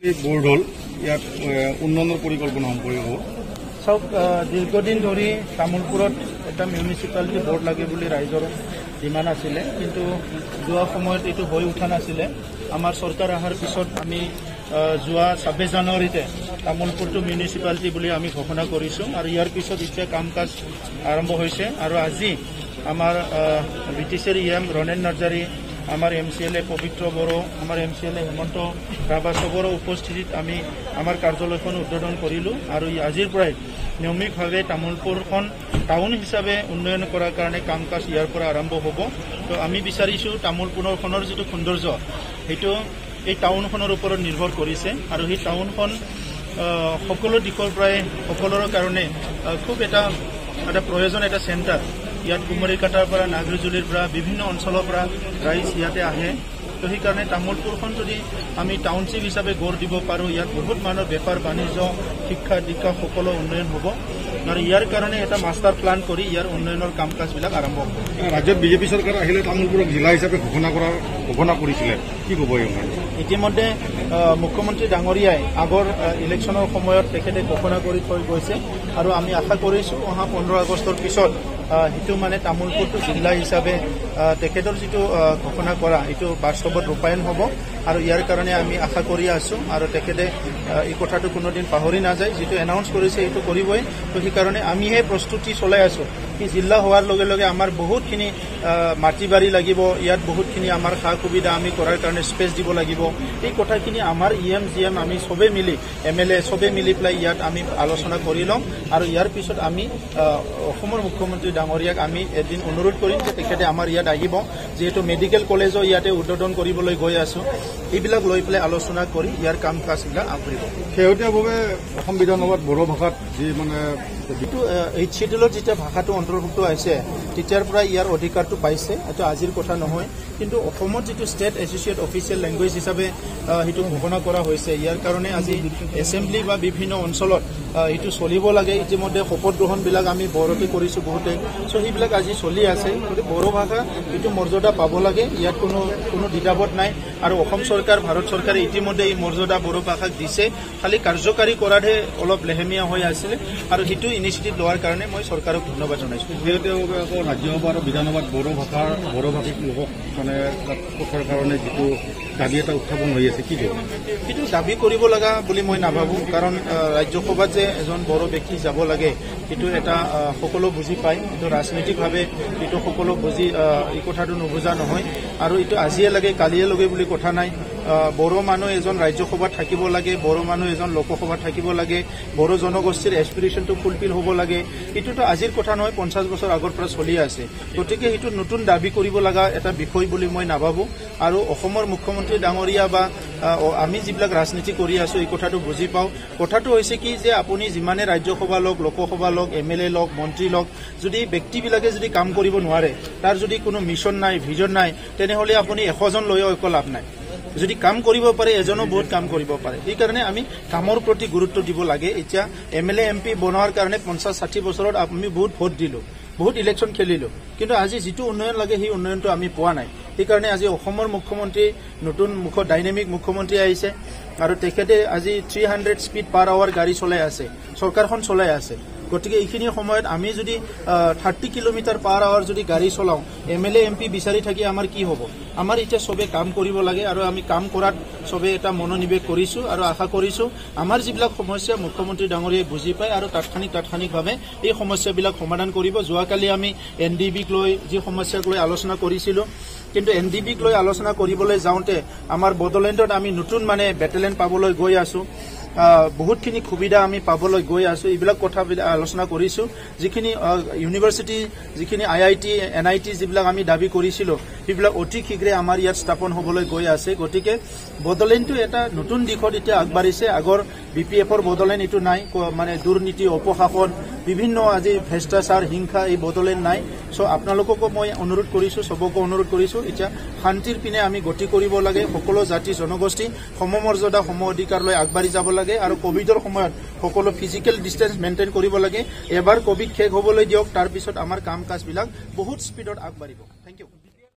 Board হল ইয়াত উন্নয়নের পরিকল্পনা সম্পর্কে হব সব দীর্ঘদিন ধরে তামুলপুরত এটা মিউনিসিপালিটি বোর্ড লাগে বলে রাইজর ডিমান্ড আছিলে, কিন্তু যোৱা সময়ত এইটো হৈ উঠা নাছিলে। আমাৰ চৰকাৰ অহাৰ পিছত আমি যোৱা 26 জানুৱাৰীতে তামুলপুৰটো মিউনিসিপালিটি বুলি আমি ঘোষণা কৰিছোঁ আৰু ইয়াৰ পিছত এতিয়া কাম কাজ আৰম্ভ হৈছে। আৰু আজি আমাৰ বিটিচিৰ ইএম ৰণেন নাৰ্জাৰী, আমাৰ MCLA পবিত্ৰ বড়ো, আমাৰ MCLA হেমন্ত ৰাভা সবৰ উপস্থিতিত আমি আমাৰ কাৰ্যালয়খন উদ্বোধন কৰিলোঁ। আৰু আজিৰ পৰাই নিয়মিতভাৱে তামুলপুৰখন টাউন হিচাপে উন্নয়ন কৰাৰ কাৰণে কাম কাজ ইয়াৰ পৰা আৰম্ভ হ'ব। তো আমি বিচাৰিছোঁ তামুলপুৰখনৰ যিটো সৌন্দৰ্য সেইটো এই টাউনখনৰ ওপৰত নিৰ্ভৰ কৰিছে, আৰু সেই টাউনখন সকলো দিশৰ পৰাই সকলোৰে কাৰণে খুব এটা প্ৰয়োজন, এটা চেণ্টাৰ। ইয়াত কুমাৰীকাটাৰ পৰা নাগৰিজুলিৰ পৰা বিভিন্ন অঞ্চলৰ পৰা ৰাইজ ইয়াতে আহে। তো সেইকাৰণে তামুলপুৰখন যদি আমি টাউনশ্বিপ হিচাপে গঢ় দিব পাৰোঁ, ইয়াত বহুত মানুহৰ বেপাৰ বাণিজ্য, শিক্ষা দীক্ষা সকলো উন্নয়ন হ'ব। আৰু ইয়াৰ কাৰণে এটা মাষ্টাৰ প্লান কৰি ইয়াৰ উন্নয়নৰ কাম কাজবিলাক আৰম্ভ হ'ব। ৰাজ্যত বিজেপি চৰকাৰ আহিলে তামুলপুৰক জিলা হিচাপে ঘোষণা কৰিছিলে, কি ক'ব? ইতিমধ্যে মুখ্যমন্ত্ৰী ডাঙৰীয়াই আগৰ ইলেকশ্যনৰ সময়ত তেখেতে ঘোষণা কৰি থৈ গৈছে, আৰু আমি আশা কৰিছোঁ অহা 15 আগষ্টৰ পিছত সেইটো মানে তামুলপুৰটো জিলা হিচাপে তেখেতৰ যিটো ঘোষণা কৰা এইটো বাস্তৱত ৰূপায়ণ হ'ব। আৰু ইয়াৰ কাৰণে আমি আশা কৰি আছোঁ, আৰু তেখেতে এই কথাটো কোনোদিন পাহৰি নাযায়, যিটো এনাউন্স কৰিছে সেইটো কৰিবই। তো সেইকাৰণে আমিহে প্ৰস্তুতি চলাই আছোঁ কি জিলা হোৱাৰ লগে লগে আমাৰ বহুতখিনি মাটি বাৰী লাগিব, ইয়াত বহুতখিনি আমাৰ সা সুবিধা আমি কৰাৰ কাৰণে স্পেচ দিব লাগিব। এই কথাখিনি আমাৰ EM GM আমি চবেই মিলি MLA চবেই মিলি পেলাই ইয়াত আমি আলোচনা কৰি ল'ম। আৰু ইয়াৰ পিছত আমি অসমৰ মুখ্যমন্ত্ৰী ডাঙৰীয়াক আমি এদিন অনুৰোধ কৰিম যে তেখেতে আমাৰ ইয়াত আহিব, যিহেতু মেডিকেল কলেজো ইয়াতে উদ্বোধন কৰিবলৈ গৈ আছোঁ। এইবিলাক লৈ পেলাই আলোচনা কৰি ইয়াৰ কাম কাজবিলাক আগবাঢ়িব। শেহতীয়াভাৱে অসম বিধানসভাত বড়ো ভাষাত যি মানে যিটো এই শিডিউলত যেতিয়া ভাষাটো অন্তৰ্ভুক্ত হৈছে তেতিয়াৰ পৰা ইয়াৰ অধিকাৰটো পাইছে, এইটো আজিৰ কথা নহয়। কিন্তু অসমত যিটো ষ্টেট এছ'চিয়েট অফিচিয়েল লেংগুৱেজ হিচাপে সেইটো ঘোষণা কৰা হৈছে, ইয়াৰ কাৰণে আজি এছেম্বলি বা বিভিন্ন অঞ্চলত এইটো চলিব লাগে। ইতিমধ্যে শপত গ্ৰহণবিলাক আমি বড়োতে কৰিছোঁ বহুতে, চ' সেইবিলাক আজি চলি আছে। গতিকে বড়ো ভাষা এইটো মৰ্যাদা পাব লাগে, ইয়াত কোনো দ্বিধাবোধ নাই। আৰু অসম চৰকাৰ, ভাৰত চৰকাৰে ইতিমধ্যে এই মৰ্যাদা বড়ো ভাষাক দিছে, খালি কাৰ্যকাৰী কৰাতহে অলপ লেহেমীয়া হৈ আছিলে, আৰু সেইটো ইনিচিয়েটিভ লোৱাৰ কাৰণে মই চৰকাৰক ধন্যবাদ জনাইছোঁ। শেহতীয়াভাৱে আকৌ ৰাজ্যসভা আৰু বিধানসভাত বড়ো ভাষিক লোকক মানে পক্ষৰ কাৰণে যিটো দাবী এটা উত্থাপন হৈ আছে, কি ক'ব? সেইটো দাবী কৰিব লগা বুলি মই নাভাবোঁ, কাৰণ ৰাজ্যসভাত যে এজন বড়ো ব্যক্তি যাব লাগে সেইটো এটা সকলো বুজি পায়। এইটো ৰাজনৈতিকভাৱে এইটো সকলো বুজি এই কথাটো নুবুজা নহয়, আৰু এইটো আজিয়ে লাগে কালিয়ে লাগে বুলি কথা নাই। বড়ো মানুহ এজন ৰাজ্যসভাত থাকিব লাগে, বড়ো মানুহ এজন লোকসভাত থাকিব লাগে, বড়ো জনগোষ্ঠীৰ এছপিৰেশ্যনটো ফুলফিল হ'ব লাগে। এইটোতো আজিৰ কথা নহয়, 50 বছৰ আগৰ পৰা চলি আছে। গতিকে সেইটো নতুন দাবী কৰিব লগা এটা বিষয় বুলি মই নাভাবোঁ। আৰু অসমৰ মুখ্যমন্ত্ৰী ডাঙৰীয়া বা আমি যিবিলাক ৰাজনীতি কৰি আছোঁ এই কথাটো বুজি পাওঁ। কথাটো হৈছে কি যে আপুনি যিমানে ৰাজ্যসভা লওক, লোকসভা লওক, MLA লওক, মন্ত্ৰী লওক, যদি ব্যক্তিবিলাকে যদি কাম কৰিব নোৱাৰে, তাৰ যদি কোনো মিছন নাই, ভিজন নাই, তেনেহ'লে আপুনি 100 জন লৈও একো লাভ নাই। যদি কাম কৰিব পাৰে এজনো বহুত কাম কৰিব পাৰে। সেইকাৰণে আমি কামৰ প্ৰতি গুৰুত্ব দিব লাগে। এতিয়া MLA MP বনোৱাৰ কাৰণে 50-60 বছৰত আমি বহুত ভোট দিলোঁ, বহুত ইলেকশ্যন খেলিলোঁ, কিন্তু আজি যিটো উন্নয়ন লাগে সেই উন্নয়নটো আমি পোৱা নাই। সেইকাৰণে আজি অসমৰ মুখ্যমন্ত্ৰী নতুন ডাইনেমিক মুখ্যমন্ত্ৰী আহিছে, আৰু তেখেতে আজি 300 স্পীড পাৰ আৱাৰ গাড়ী চলাই আছে, চৰকাৰখন চলাই আছে। গতিকে এইখিনি সময়ত আমি যদি 30 কিলোমিটাৰ পাৰ আৱাৰ যদি গাড়ী চলাওঁ, MLA MP বিচাৰি থাকি আমাৰ কি হ'ব? আমাৰ এতিয়া চবে কাম কৰিব লাগে, আৰু আমি কাম কৰাত চবে এটা মনোনিৱেশ কৰিছোঁ, আৰু আশা কৰিছোঁ আমাৰ যিবিলাক সমস্যা মুখ্যমন্ত্ৰী ডাঙৰীয়াই বুজি পায় আৰু তাৎক্ষণিকভাৱে এই সমস্যাবিলাক সমাধান কৰিব। যোৱাকালি আমি NDBক লৈ যি সমস্যাক লৈ আলোচনা কৰিছিলোঁ, কিন্তু NDBক লৈ আলোচনা কৰিবলৈ যাওঁতে আমাৰ বড়োলেণ্ডত আমি নতুন মানে বেটেলিয়ন পাবলৈ গৈ আছোঁ, বহুতখিনি সুবিধা আমি পাবলৈ গৈ আছোঁ। এইবিলাক কথা আলোচনা কৰিছোঁ। যিখিনি ইউনিভাৰ্চিটি, যিখিনি IIT NIT যিবিলাক আমি দাবী কৰিছিলোঁ, সেইবিলাক অতি শীঘ্ৰে আমাৰ ইয়াত স্থাপন হ'বলৈ গৈ আছে। গতিকে বড়োলেণ্ডটো এটা নতুন দিশত এতিয়া আগবাঢ়িছে। আগৰ BPFৰ বড়োলেণ্ড এইটো নাই, মানে দুৰ্নীতি, অপশাসন, বিভিন্ন আজি ভ্ৰষ্টাচাৰ, হিংসা, এই বড়োলেণ্ড নাই। চ' আপোনালোককো মই অনুৰোধ কৰিছোঁ, চবকো অনুৰোধ কৰিছোঁ, এতিয়া শান্তিৰ পিনে আমি গতি কৰিব লাগে। সকলো জাতি জনগোষ্ঠী সমমৰ্যাদা, সম অধিকাৰ লৈ আগবাঢ়ি যাব লাগে, আৰু কোভিডৰ সময়ত সকলো ফিজিকেল ডিষ্টেঞ্চ মেইনটেইন কৰিব লাগে। এবাৰ কোভিড শেষ হ'বলৈ দিয়ক, তাৰপিছত আমাৰ কাম কাজবিলাক বহুত স্পীডত আগবাঢ়িব। Thank U.